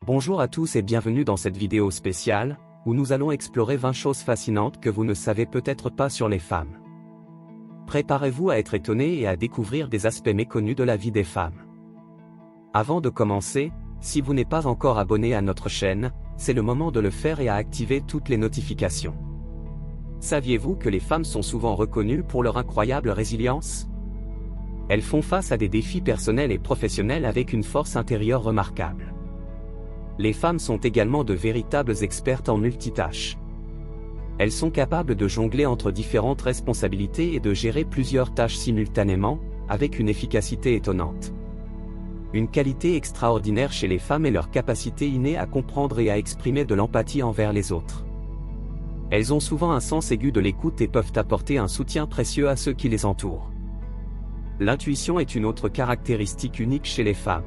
Bonjour à tous et bienvenue dans cette vidéo spéciale, où nous allons explorer 20 choses fascinantes que vous ne savez peut-être pas sur les femmes. Préparez-vous à être étonné et à découvrir des aspects méconnus de la vie des femmes. Avant de commencer, si vous n'êtes pas encore abonné à notre chaîne, c'est le moment de le faire et à activer toutes les notifications. Saviez-vous que les femmes sont souvent reconnues pour leur incroyable résilience? Elles font face à des défis personnels et professionnels avec une force intérieure remarquable. Les femmes sont également de véritables expertes en multitâches. Elles sont capables de jongler entre différentes responsabilités et de gérer plusieurs tâches simultanément, avec une efficacité étonnante. Une qualité extraordinaire chez les femmes est leur capacité innée à comprendre et à exprimer de l'empathie envers les autres. Elles ont souvent un sens aigu de l'écoute et peuvent apporter un soutien précieux à ceux qui les entourent. L'intuition est une autre caractéristique unique chez les femmes.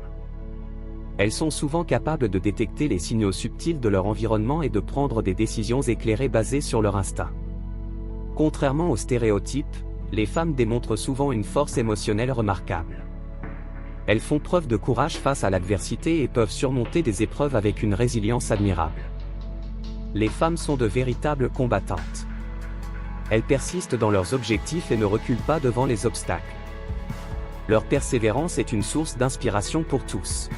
Elles sont souvent capables de détecter les signaux subtils de leur environnement et de prendre des décisions éclairées basées sur leur instinct. Contrairement aux stéréotypes, les femmes démontrent souvent une force émotionnelle remarquable. Elles font preuve de courage face à l'adversité et peuvent surmonter des épreuves avec une résilience admirable. Les femmes sont de véritables combattantes. Elles persistent dans leurs objectifs et ne reculent pas devant les obstacles. Leur persévérance est une source d'inspiration pour tous.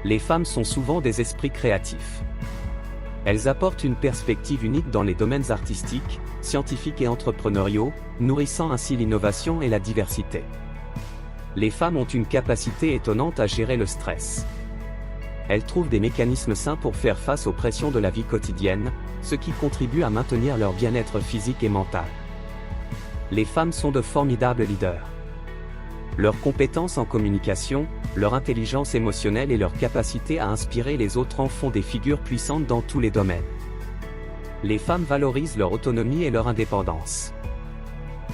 Les femmes sont souvent des esprits créatifs. Elles apportent une perspective unique dans les domaines artistiques, scientifiques et entrepreneuriaux, nourrissant ainsi l'innovation et la diversité. Les femmes ont une capacité étonnante à gérer le stress. Elles trouvent des mécanismes sains pour faire face aux pressions de la vie quotidienne, ce qui contribue à maintenir leur bien-être physique et mental. Les femmes sont de formidables leaders. Leurs compétences en communication, leur intelligence émotionnelle et leur capacité à inspirer les autres en font des figures puissantes dans tous les domaines. Les femmes valorisent leur autonomie et leur indépendance.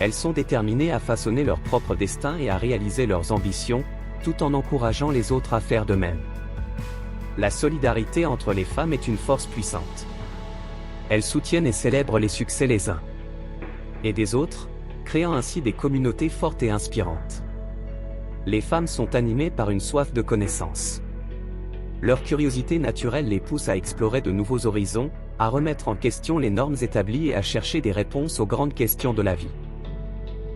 Elles sont déterminées à façonner leur propre destin et à réaliser leurs ambitions, tout en encourageant les autres à faire de même. La solidarité entre les femmes est une force puissante. Elles soutiennent et célèbrent les succès les uns et des autres, créant ainsi des communautés fortes et inspirantes. Les femmes sont animées par une soif de connaissance. Leur curiosité naturelle les pousse à explorer de nouveaux horizons, à remettre en question les normes établies et à chercher des réponses aux grandes questions de la vie.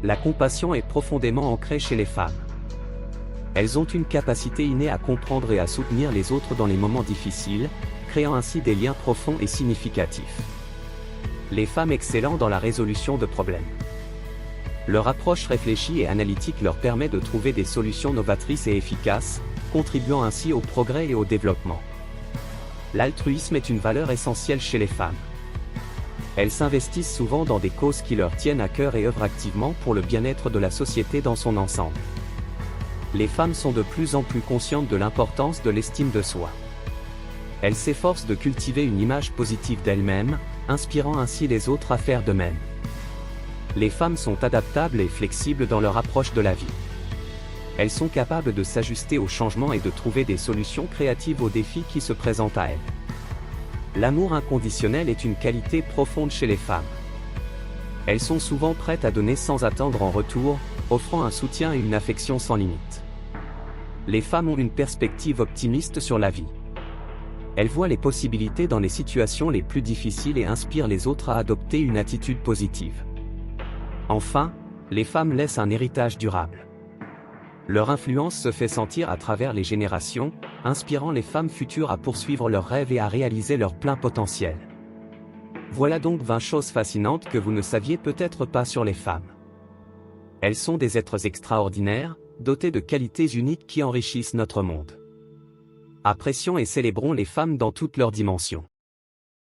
La compassion est profondément ancrée chez les femmes. Elles ont une capacité innée à comprendre et à soutenir les autres dans les moments difficiles, créant ainsi des liens profonds et significatifs. Les femmes excellent dans la résolution de problèmes. Leur approche réfléchie et analytique leur permet de trouver des solutions novatrices et efficaces, contribuant ainsi au progrès et au développement. L'altruisme est une valeur essentielle chez les femmes. Elles s'investissent souvent dans des causes qui leur tiennent à cœur et œuvrent activement pour le bien-être de la société dans son ensemble. Les femmes sont de plus en plus conscientes de l'importance de l'estime de soi. Elles s'efforcent de cultiver une image positive d'elles-mêmes, inspirant ainsi les autres à faire de même. Les femmes sont adaptables et flexibles dans leur approche de la vie. Elles sont capables de s'ajuster aux changements et de trouver des solutions créatives aux défis qui se présentent à elles. L'amour inconditionnel est une qualité profonde chez les femmes. Elles sont souvent prêtes à donner sans attendre en retour, offrant un soutien et une affection sans limite. Les femmes ont une perspective optimiste sur la vie. Elles voient les possibilités dans les situations les plus difficiles et inspirent les autres à adopter une attitude positive. Enfin, les femmes laissent un héritage durable. Leur influence se fait sentir à travers les générations, inspirant les femmes futures à poursuivre leurs rêves et à réaliser leur plein potentiel. Voilà donc 20 choses fascinantes que vous ne saviez peut-être pas sur les femmes. Elles sont des êtres extraordinaires, dotés de qualités uniques qui enrichissent notre monde. Apprécions et célébrons les femmes dans toutes leurs dimensions.